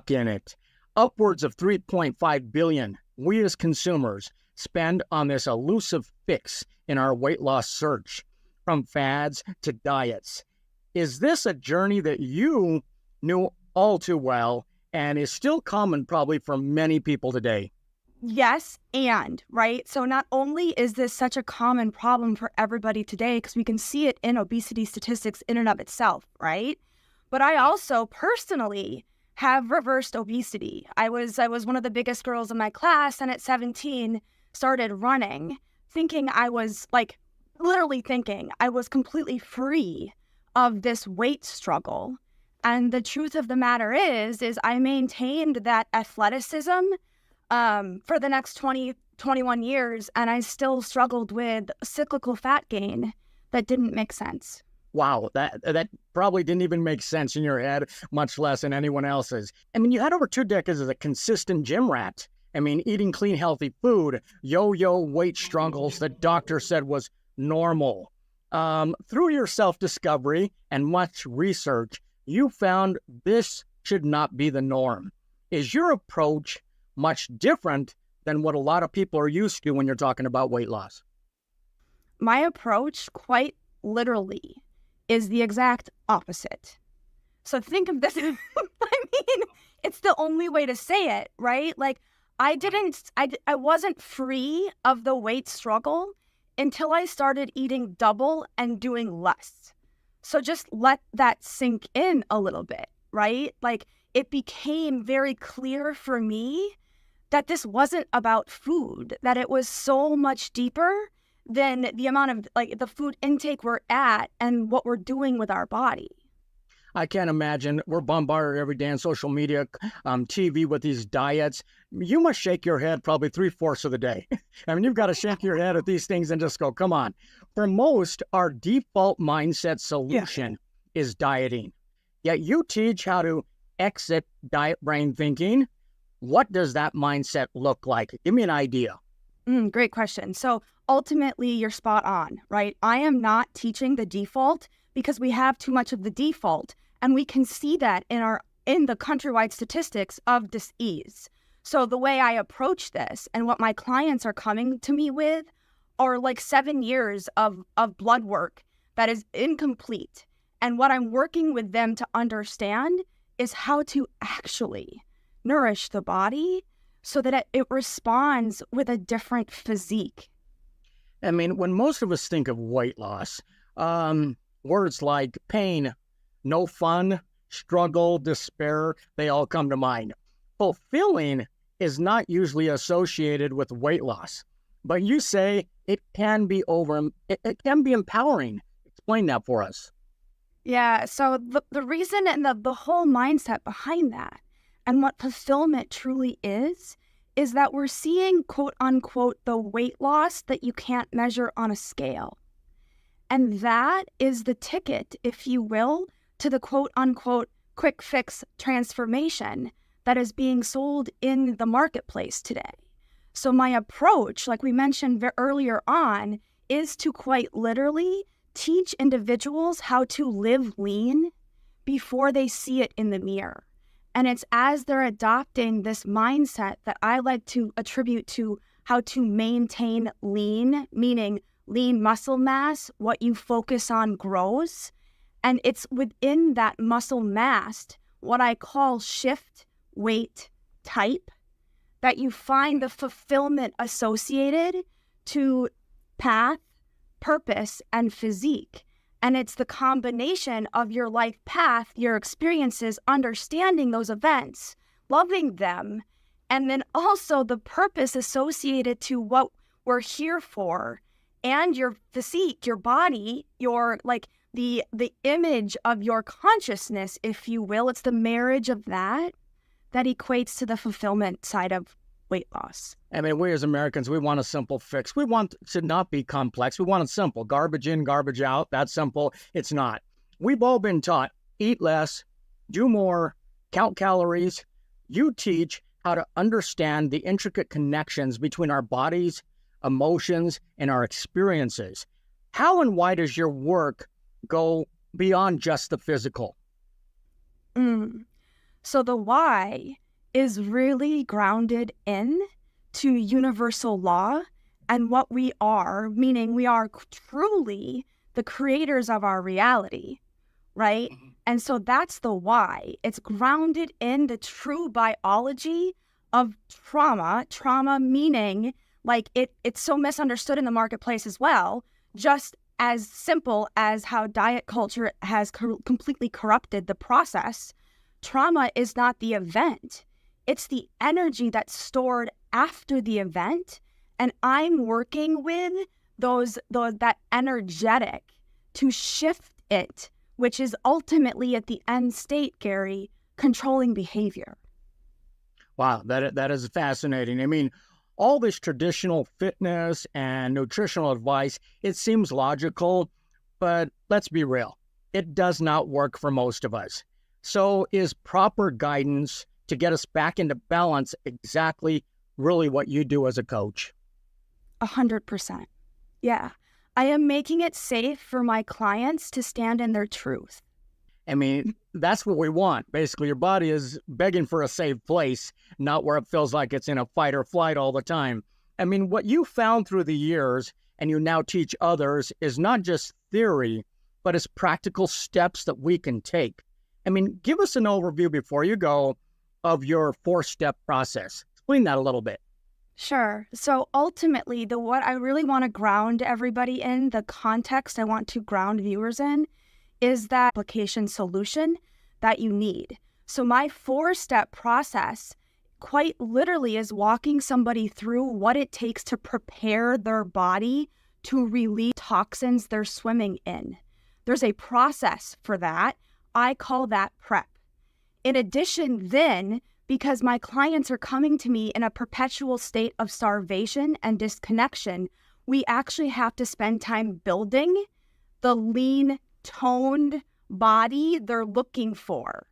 stuck in it. Upwards of 3.5 billion we as consumers spend on this elusive fix in our weight loss search, from fads to diets. Is this a journey that you knew all too well and is still common probably for many people today? Yes, and, right? So not only is this such a common problem for everybody today, because we can see it in obesity statistics in and of itself, right? But I also personally have reversed obesity. I was one of the biggest girls in my class, and at 17 started running, thinking I was literally thinking I was completely free of this weight struggle. And the truth of the matter is I maintained that athleticism for the next 21 years, and I still struggled with cyclical fat gain that didn't make sense. Wow, that probably didn't even make sense in your head, much less in anyone else's. I mean, you had over 2 decades as a consistent gym rat. I mean, eating clean, healthy food, yo-yo weight struggles that doctor said was normal. Through your self-discovery and much research, you found this should not be the norm. Is your approach much different than what a lot of people are used to when you're talking about weight loss? My approach, quite literally, is the exact opposite. So think of this, I mean, it's the only way to say it, right? I wasn't free of the weight struggle until I started eating double and doing less. So just let that sink in a little bit, right? It became very clear for me that this wasn't about food, that it was so much deeper than the amount of the food intake we're at and what we're doing with our body. I can't imagine. We're bombarded every day on social media, TV with these diets. You must shake your head probably 3/4 of the day. I mean, you've got to shake your head at these things and just go, come on. For most, our default mindset solution is dieting. Yet you teach how to exit diet brain thinking. What does that mindset look like? Give me an idea. Great question. So ultimately, you're spot on, right? I am not teaching the default because we have too much of the default. And we can see that in the countrywide statistics of dis-ease. So the way I approach this and what my clients are coming to me with are 7 years of blood work that is incomplete. And what I'm working with them to understand is how to actually nourish the body so that it responds with a different physique. I mean, when most of us think of weight loss, words like pain, no fun, struggle, despair, they all come to mind. Fulfilling is not usually associated with weight loss, but you say it can be empowering. Explain that for us. Yeah, so the reason and the whole mindset behind that and what fulfillment truly is that we're seeing, quote unquote, the weight loss that you can't measure on a scale. And that is the ticket, if you will, to the quote unquote quick fix transformation that is being sold in the marketplace today. So my approach, like we mentioned earlier on, is to quite literally teach individuals how to live lean before they see it in the mirror. And it's as they're adopting this mindset that I like to attribute to how to maintain lean, meaning lean muscle mass, what you focus on grows. And it's within that muscle mass, what I call shift weight type, that you find the fulfillment associated to path, purpose, and physique. And it's the combination of your life path, your experiences, understanding those events, loving them, and then also the purpose associated to what we're here for, and your physique, your body, your the image of your consciousness, if you will. It's the marriage of that equates to the fulfillment side of weight loss. I mean, we as Americans, we want a simple fix. We want it to not be complex. We want it simple. Garbage in, garbage out. That's simple. It's not. We've all been taught, eat less, do more, count calories. You teach how to understand the intricate connections between our bodies, emotions, and our experiences. How and why does your work go beyond just the physical? So the why is really grounded in to universal law and what we are, meaning we are truly the creators of our reality, right? And so that's the why. It's grounded in the true biology of trauma meaning like it's so misunderstood in the marketplace as well, just as simple as how diet culture has completely corrupted the process. Trauma is not the event. It's the energy that's stored after the event. And I'm working with that energetic to shift it, which is ultimately at the end state, Gary, controlling behavior. Wow, that is fascinating. I mean, all this traditional fitness and nutritional advice, it seems logical, but let's be real. It does not work for most of us. So is proper guidance to get us back into balance exactly really what you do as a coach? 100%. Yeah. I am making it safe for my clients to stand in their truth. I mean, that's what we want. Basically, your body is begging for a safe place, not where it feels like it's in a fight or flight all the time. I mean, what you found through the years and you now teach others is not just theory, but it's practical steps that we can take. I mean, give us an overview before you go of your 4-step process. Explain that a little bit. Sure. So ultimately, what I really want to ground everybody in, the context I want to ground viewers in, is that application solution that you need. So my 4-step process quite literally is walking somebody through what it takes to prepare their body to release toxins they're swimming in. There's a process for that. I call that prep. In addition, then, because my clients are coming to me in a perpetual state of starvation and disconnection, we actually have to spend time building the lean, toned body they're looking for.